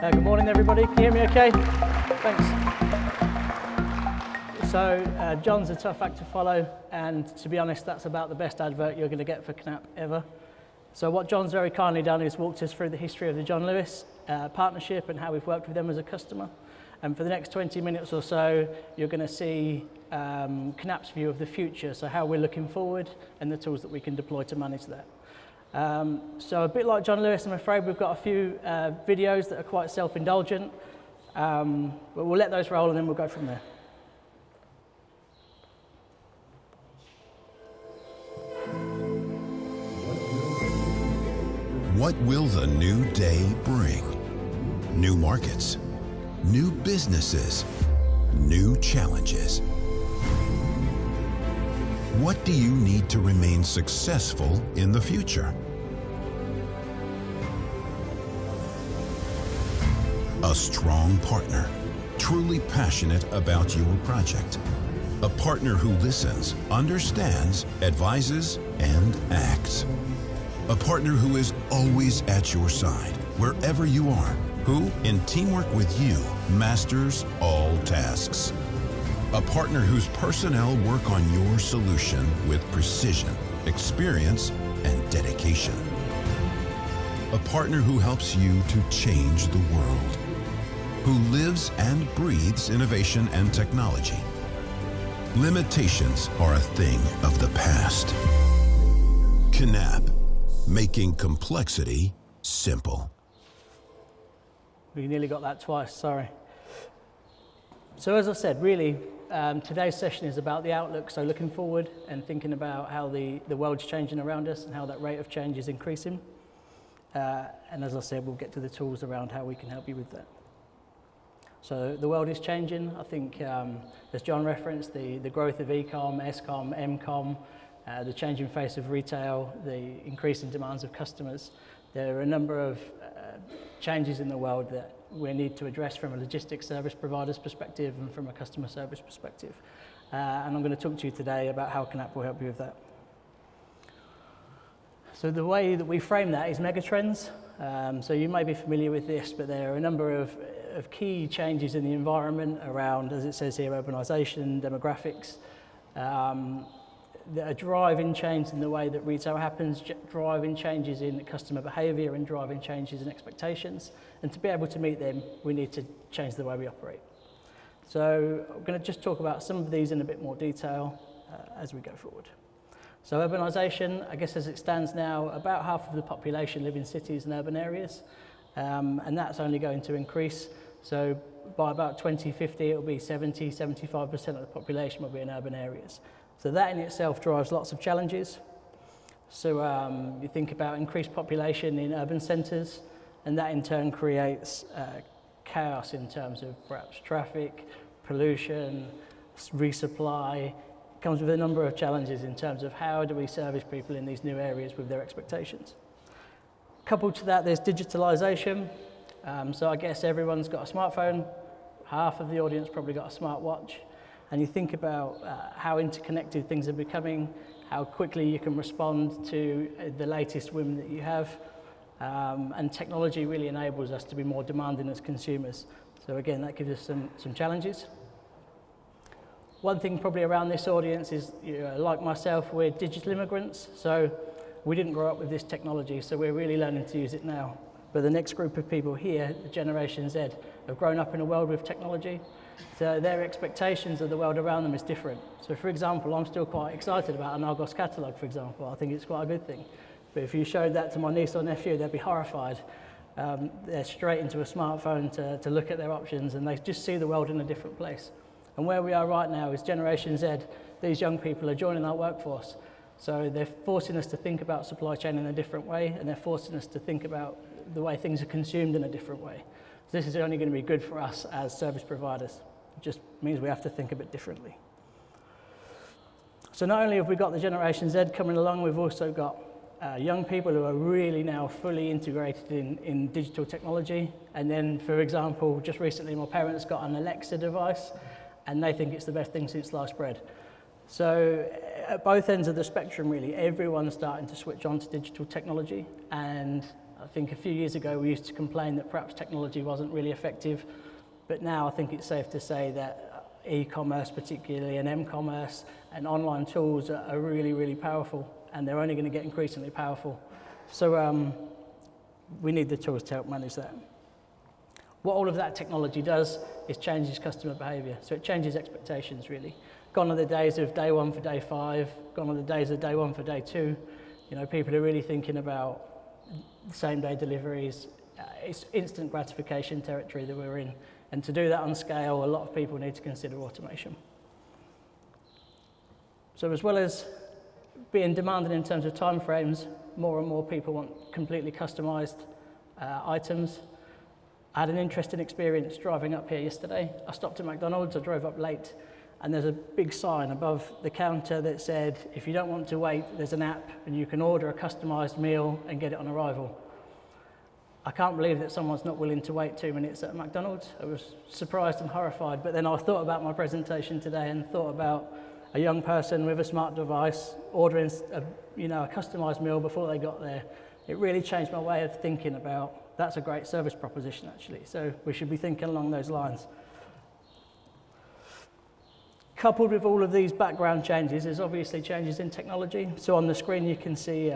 Good morning, everybody. Can you hear me okay? Thanks. So, John's a tough act to follow, and to be honest, that's about the best advert you're going to get for KNAPP ever. So what John's very kindly done is walked us through the history of the John Lewis partnership and how we've worked with them as a customer. And for the next 20 minutes or so, you're going to see KNAPP's view of the future, so how we're looking forward and the tools that we can deploy to manage that. So a bit like John Lewis, I'm afraid we've got a few videos that are quite self-indulgent, but we'll let those roll and then we'll go from there. What will the new day bring? New markets, new businesses, new challenges. What do you need to remain successful in the future? A strong partner, truly passionate about your project. A partner who listens, understands, advises, and acts. A partner who is always at your side, wherever you are, who, in teamwork with you, masters all tasks. A partner whose personnel work on your solution with precision, experience, and dedication. A partner who helps you to change the world. Who lives and breathes innovation and technology. Limitations are a thing of the past. KNAPP, making complexity simple. We nearly got that twice, sorry. So as I said, really, today's session is about the outlook, so looking forward and thinking about how the world's changing around us and how that rate of change is increasing. And as I said, we'll get to the tools around how we can help you with that. So the world is changing. I think, as John referenced, the growth of e-com, S-com, M-com, the changing face of retail, the increasing demands of customers. There are a number of changes in the world that we need to address from a logistics service provider's perspective and from a customer service perspective. And I'm going to talk to you today about how KNAPP will help you with that. So the way that we frame that is megatrends. So you may be familiar with this, but there are a number of key changes in the environment around, as it says here, urbanisation, demographics, that are driving change in the way that retail happens, driving changes in customer behaviour and driving changes in expectations. And to be able to meet them, we need to change the way we operate. So I'm going to just talk about some of these in a bit more detail as we go forward. So urbanisation, I guess as it stands now, about half of the population live in cities and urban areas, and that's only going to increase. So by about 2050, it will be 75% of the population will be in urban areas. So that in itself drives lots of challenges. So you think about increased population in urban centres, and that in turn creates chaos in terms of perhaps traffic, pollution, resupply. It comes with a number of challenges in terms of how do we service people in these new areas with their expectations. Coupled to that, there's digitalisation. So I guess everyone's got a smartphone. Half of the audience probably got a smartwatch. And you think about how interconnected things are becoming, how quickly you can respond to the latest whim that you have. And technology really enables us to be more demanding as consumers. So again, that gives us some challenges. One thing probably around this audience is, like myself, we're digital immigrants. So we didn't grow up with this technology, so we're really learning to use it now. But the next group of people here, the Generation Z, have grown up in a world with technology. So their expectations of the world around them is different. So for example, I'm still quite excited about an Argos catalogue, for example. I think it's quite a good thing. But if you showed that to my niece or nephew, they'd be horrified. They're straight into a smartphone to look at their options, and they just see the world in a different place. And where we are right now is Generation Z. These young people are joining our workforce. So they're forcing us to think about supply chain in a different way, and they're forcing us to think about the way things are consumed in a different way. So this is only going to be good for us as service providers. It just means we have to think a bit differently. So not only have we got the Generation Z coming along, we've also got young people who are really now fully integrated in digital technology. And then, for example, just recently my parents got an Alexa device, and they think it's the best thing since sliced bread. So at both ends of the spectrum, really, everyone's starting to switch on to digital technology, and I think a few years ago we used to complain that perhaps technology wasn't really effective, but now I think it's safe to say that e-commerce particularly and m-commerce and online tools are really, really powerful, and they're only going to get increasingly powerful. So we need the tools to help manage that. What all of that technology does is changes customer behaviour, so it changes expectations really. Gone are the days of day one for day 5, gone are the days of day 1 for day 2. You know, people are really thinking about same day deliveries. It's instant gratification territory that we're in, and to do that on scale, a lot of people need to consider automation. So as well as being demanding in terms of time frames, more and more people want completely customised items. I had an interesting experience driving up here yesterday. I stopped at McDonald's, I drove up late, and there's a big sign above the counter that said, if you don't want to wait, there's an app and you can order a customised meal and get it on arrival. I can't believe that someone's not willing to wait 2 minutes at McDonald's. I was surprised and horrified, but then I thought about my presentation today and thought about a young person with a smart device ordering a customised meal before they got there. It really changed my way of thinking about, that's a great service proposition actually, so we should be thinking along those lines. Coupled with all of these background changes is obviously changes in technology. So on the screen you can see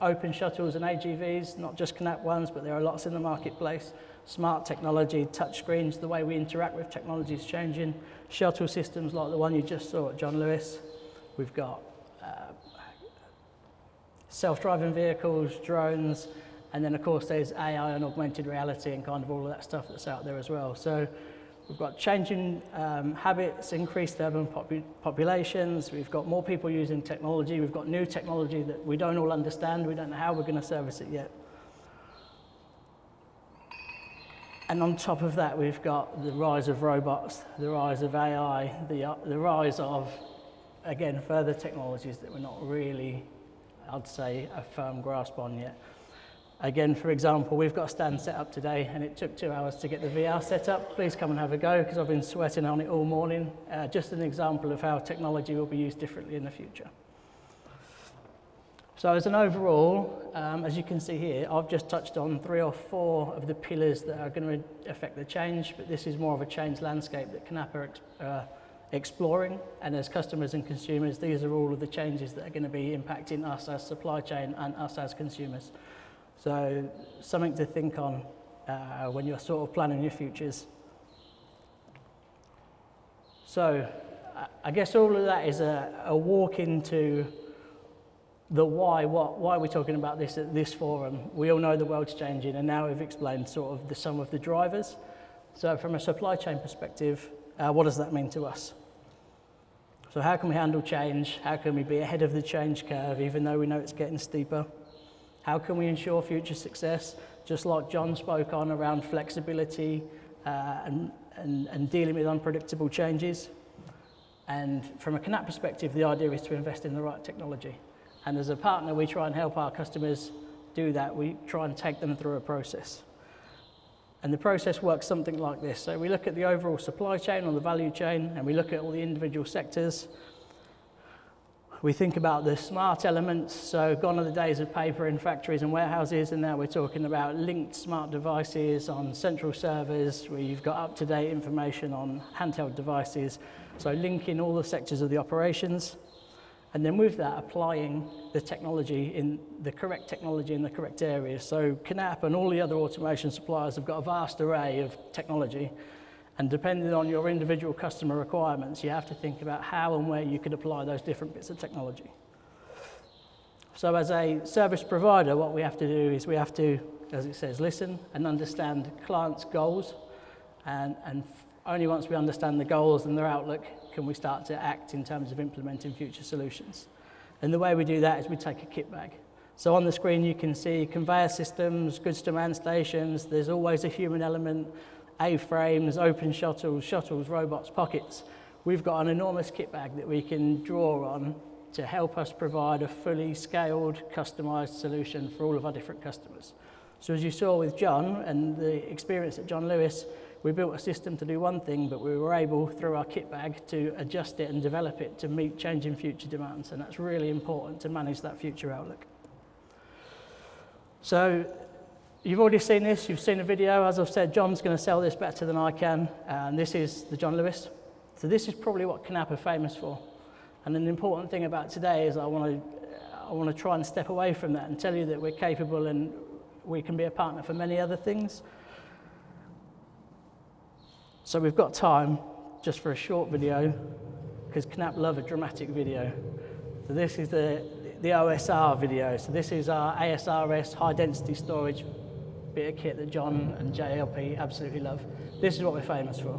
open shuttles and AGVs, not just KNAPP ones, but there are lots in the marketplace. Smart technology, touch screens, the way we interact with technology is changing. Shuttle systems like the one you just saw at John Lewis. We've got self-driving vehicles, drones, and then of course there's AI and augmented reality and kind of all of that stuff that's out there as well. So we've got changing habits, increased urban populations, we've got more people using technology, we've got new technology that we don't all understand, we don't know how we're going to service it yet. And on top of that, we've got the rise of robots, the rise of AI, the rise of, again, further technologies that we're not really, I'd say, a firm grasp on yet. Again, for example, we've got a stand set up today and it took 2 hours to get the VR set up. Please come and have a go because I've been sweating on it all morning. Just an example of how technology will be used differently in the future. So as an overall, as you can see here, I've just touched on 3 or 4 of the pillars that are going to affect the change, but this is more of a change landscape that KNAPP are exploring. And as customers and consumers, these are all of the changes that are going to be impacting us as supply chain and us as consumers. So something to think on when you're sort of planning your futures. So I guess all of that is a walk into the why are we talking about this at this forum? We all know the world's changing, and now we've explained sort of some of the drivers. So from a supply chain perspective, what does that mean to us? So how can we handle change? How can we be ahead of the change curve, even though we know it's getting steeper? How can we ensure future success, just like John spoke on around flexibility and dealing with unpredictable changes? And from a KNAPP perspective, the idea is to invest in the right technology. And as a partner, we try and help our customers do that. We try and take them through a process. And the process works something like this. So we look at the overall supply chain or the value chain, and we look at all the individual sectors. We think about the smart elements, so gone are the days of paper in factories and warehouses, and now we're talking about linked smart devices on central servers where you've got up-to-date information on handheld devices, so linking all the sectors of the operations. And then with that, applying the technology in the correct areas. So KNAPP and all the other automation suppliers have got a vast array of technology, and depending on your individual customer requirements, you have to think about how and where you could apply those different bits of technology. So as a service provider, what we have to do is we have to, as it says, listen and understand clients' goals, and only once we understand the goals and their outlook can we start to act in terms of implementing future solutions. And the way we do that is we take a kit bag. So on the screen you can see conveyor systems, goods demand stations, there's always a human element, A-frames, open shuttles, robots, pockets. We've got an enormous kit bag that we can draw on to help us provide a fully scaled, customized solution for all of our different customers. So as you saw with John and the experience at John Lewis, we built a system to do one thing, but we were able, through our kit bag, to adjust it and develop it to meet changing future demands, and that's really important to manage that future outlook. So You've already seen this, you've seen a video. As I've said, John's going to sell this better than I can, and this is the John Lewis. So this is probably what KNAPP are famous for. And an important thing about today is I want to try and step away from that and tell you that we're capable and we can be a partner for many other things. So we've got time just for a short video, because KNAPP love a dramatic video. So this is the OSR video. So this is our ASRS high density storage bit of kit that John and JLP absolutely love. This is what we're famous for.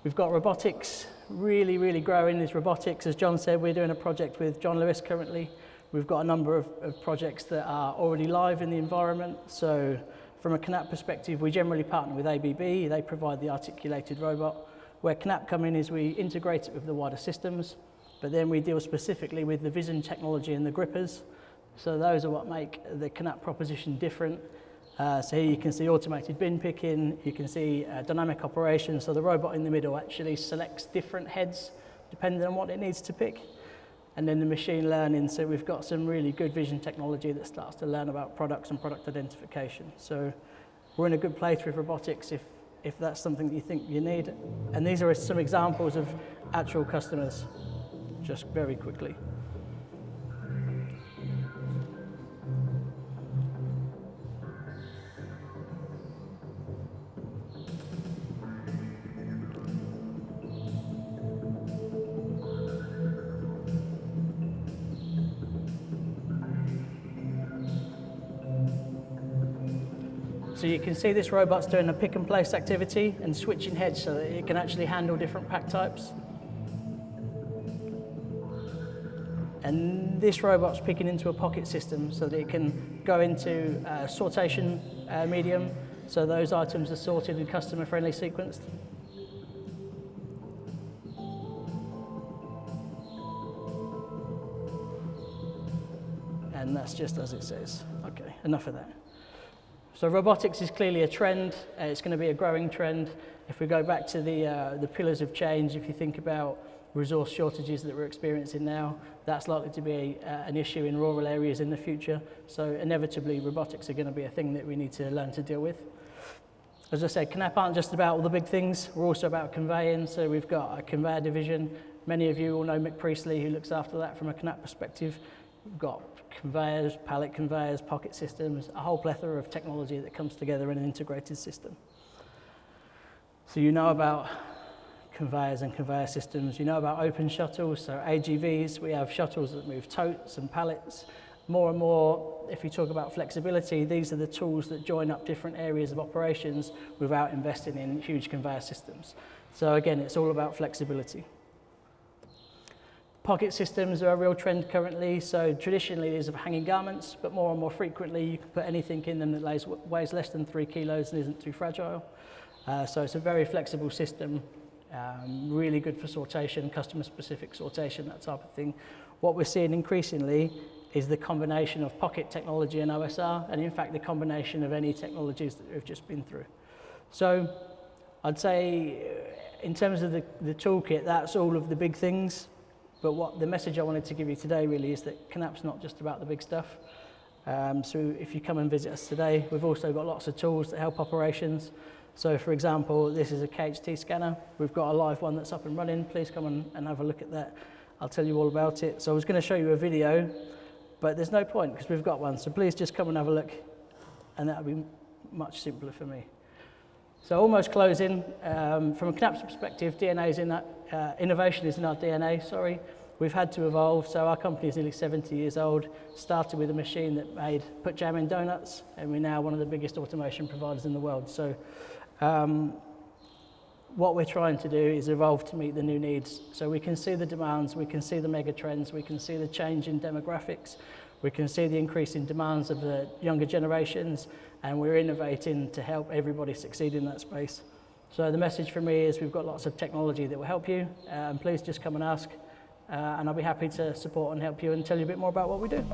We've got robotics really, really growing. There's robotics, as John said, we're doing a project with John Lewis currently. We've got a number of projects that are already live in the environment. So from a KNAPP perspective, we generally partner with ABB. They provide the articulated robot. Where KNAPP come in is we integrate it with the wider systems, but then we deal specifically with the vision technology and the grippers. So those are what make the KNAPP proposition different. So here you can see automated bin picking, you can see dynamic operation, so the robot in the middle actually selects different heads depending on what it needs to pick. And then the machine learning, so we've got some really good vision technology that starts to learn about products and product identification. So we're in a good place with robotics if that's something that you think you need. And these are some examples of actual customers, just very quickly. So you can see this robot's doing a pick and place activity and switching heads so that it can actually handle different pack types. And this robot's picking into a pocket system so that it can go into sortation medium, so those items are sorted and customer-friendly sequenced. And that's just as it says. Okay, enough of that. So robotics is clearly a trend. It's going to be a growing trend. If we go back to the pillars of change, if you think about resource shortages that we're experiencing now, that's likely to be an issue in rural areas in the future. So inevitably, robotics are going to be a thing that we need to learn to deal with. As I said, KNAPP aren't just about all the big things. We're also about conveying. So we've got a conveyor division. Many of you will know Mick Priestley, who looks after that from a KNAPP perspective. We've got conveyors, pallet conveyors, pocket systems, a whole plethora of technology that comes together in an integrated system. So you know about conveyors and conveyor systems, you know about open shuttles, so AGVs, we have shuttles that move totes and pallets. More and more, if you talk about flexibility, these are the tools that join up different areas of operations without investing in huge conveyor systems. So again, it's all about flexibility. Pocket systems are a real trend currently. So traditionally these are hanging garments, but more and more frequently you can put anything in them that weighs less than 3 kilos and isn't too fragile. So it's a very flexible system, really good for sortation, customer specific sortation, that type of thing. What we're seeing increasingly is the combination of pocket technology and OSR, and in fact the combination of any technologies that we've just been through. So I'd say in terms of the toolkit, that's all of the big things. But what the message I wanted to give you today really is that KNAPP's not just about the big stuff. So if you come and visit us today, we've also got lots of tools that help operations. So for example, this is a KHT scanner. We've got a live one that's up and running. Please come and have a look at that. I'll tell you all about it. So I was going to show you a video, but there's no point because we've got one. So please just come and have a look, and that'll be much simpler for me. So almost closing, from a KNAPP's perspective, DNA is in that, innovation is in our DNA, sorry. We've had to evolve, so our company is nearly 70 years old, started with a machine that put jam in donuts, and we're now one of the biggest automation providers in the world. So what we're trying to do is evolve to meet the new needs. So we can see the demands, we can see the mega trends, we can see the change in demographics, we can see the increase in demands of the younger generations, and we're innovating to help everybody succeed in that space. So the message from me is we've got lots of technology that will help you, and please just come and ask, and I'll be happy to support and help you and tell you a bit more about what we do.